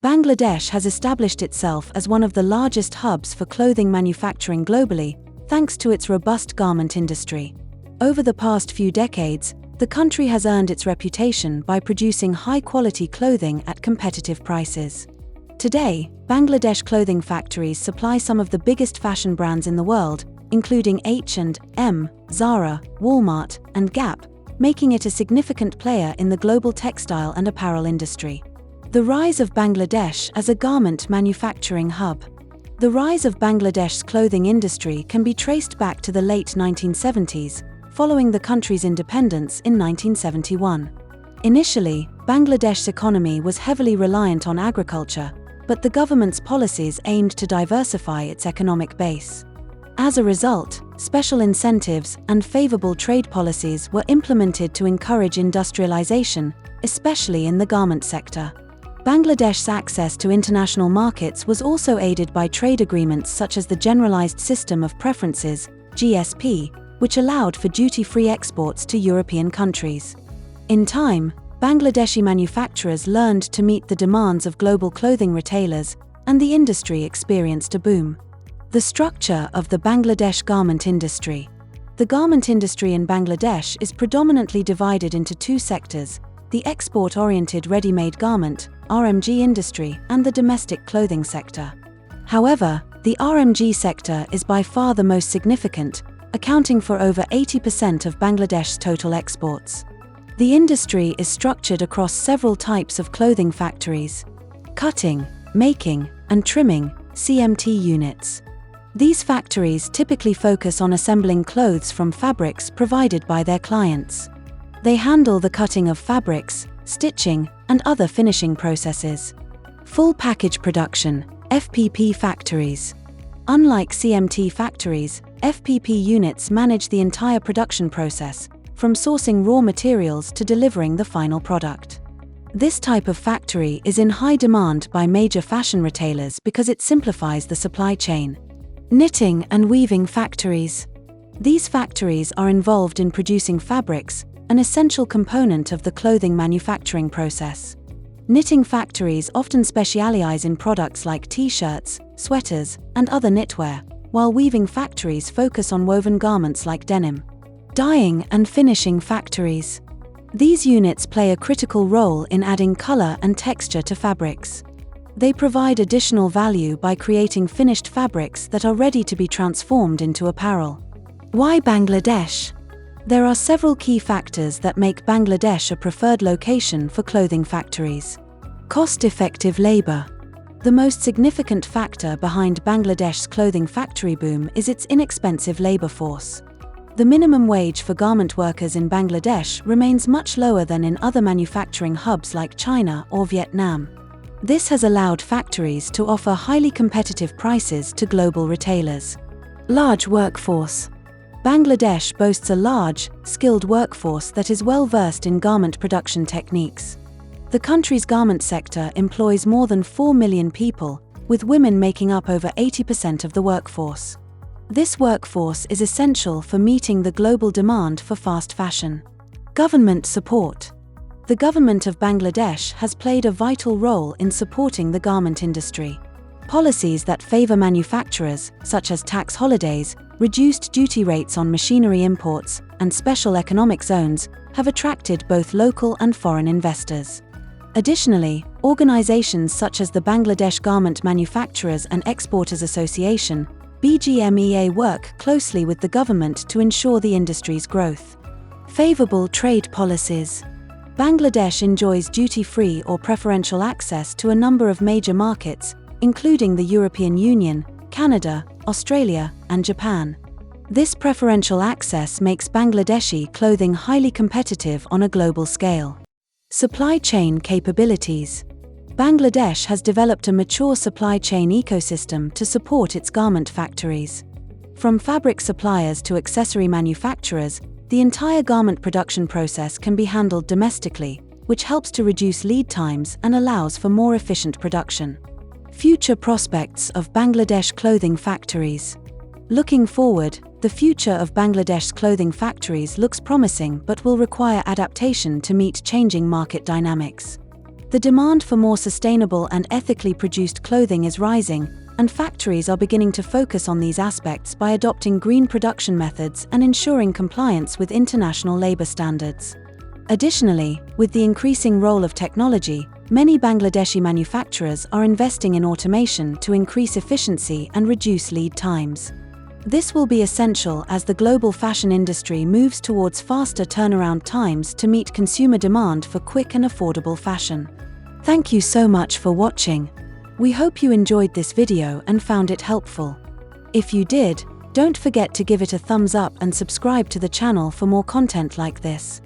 Bangladesh has established itself as one of the largest hubs for clothing manufacturing globally, thanks to its robust garment industry. Over the past few decades, the country has earned its reputation by producing high-quality clothing at competitive prices. Today, Bangladesh clothing factories supply some of the biggest fashion brands in the world, including H&M, Zara, Walmart, and Gap, making it a significant player in the global textile and apparel industry. The rise of Bangladesh as a garment manufacturing hub. The rise of Bangladesh's clothing industry can be traced back to the late 1970s, following the country's independence in 1971. Initially, Bangladesh's economy was heavily reliant on agriculture, but the government's policies aimed to diversify its economic base. As a result, special incentives and favorable trade policies were implemented to encourage industrialization, especially in the garment sector. Bangladesh's access to international markets was also aided by trade agreements such as the Generalized System of Preferences, GSP, which allowed for duty-free exports to European countries. In time, Bangladeshi manufacturers learned to meet the demands of global clothing retailers, and the industry experienced a boom. The structure of the Bangladesh garment industry. The garment industry in Bangladesh is predominantly divided into two sectors: the export-oriented ready-made garment (RMG) industry and the domestic clothing sector. However, the RMG sector is by far the most significant, accounting for over 80% of Bangladesh's total exports. The industry is structured across several types of clothing factories: cutting, making, and trimming (CMT) units. These factories typically focus on assembling clothes from fabrics provided by their clients. They handle the cutting of fabrics, stitching, and other finishing processes. Full package production, FPP factories. Unlike CMT factories, FPP units manage the entire production process, from sourcing raw materials to delivering the final product. This type of factory is in high demand by major fashion retailers because it simplifies the supply chain. Knitting and weaving factories. These factories are involved in producing fabrics, an essential component of the clothing manufacturing process. Knitting factories often specialize in products like t-shirts, sweaters, and other knitwear, while weaving factories focus on woven garments like denim. Dyeing and finishing factories. These units play a critical role in adding color and texture to fabrics. They provide additional value by creating finished fabrics that are ready to be transformed into apparel. Why Bangladesh? There are several key factors that make Bangladesh a preferred location for clothing factories. Cost-effective labor. The most significant factor behind Bangladesh's clothing factory boom is its inexpensive labor force. The minimum wage for garment workers in Bangladesh remains much lower than in other manufacturing hubs like China or Vietnam. This has allowed factories to offer highly competitive prices to global retailers. Large workforce. Bangladesh boasts a large, skilled workforce that is well versed in garment production techniques. The country's garment sector employs more than 4 million people, with women making up over 80% of the workforce. This workforce is essential for meeting the global demand for fast fashion. Government support. The government of Bangladesh has played a vital role in supporting the garment industry. Policies that favor manufacturers, such as tax holidays, reduced duty rates on machinery imports, and special economic zones, have attracted both local and foreign investors. Additionally, organizations such as the Bangladesh Garment Manufacturers and Exporters Association, BGMEA, work closely with the government to ensure the industry's growth. Favorable trade policies. Bangladesh enjoys duty-free or preferential access to a number of major markets, including the European Union, Canada, Australia, and Japan. This preferential access makes Bangladeshi clothing highly competitive on a global scale. Supply chain capabilities. Bangladesh has developed a mature supply chain ecosystem to support its garment factories. From fabric suppliers to accessory manufacturers, the entire garment production process can be handled domestically, which helps to reduce lead times and allows for more efficient production. Future prospects of Bangladesh clothing factories. Looking forward, the future of Bangladesh's clothing factories looks promising but will require adaptation to meet changing market dynamics. The demand for more sustainable and ethically produced clothing is rising, and factories are beginning to focus on these aspects by adopting green production methods and ensuring compliance with international labor standards. Additionally, with the increasing role of technology, many Bangladeshi manufacturers are investing in automation to increase efficiency and reduce lead times. This will be essential as the global fashion industry moves towards faster turnaround times to meet consumer demand for quick and affordable fashion. Thank you so much for watching. We hope you enjoyed this video and found it helpful. If you did, don't forget to give it a thumbs up and subscribe to the channel for more content like this.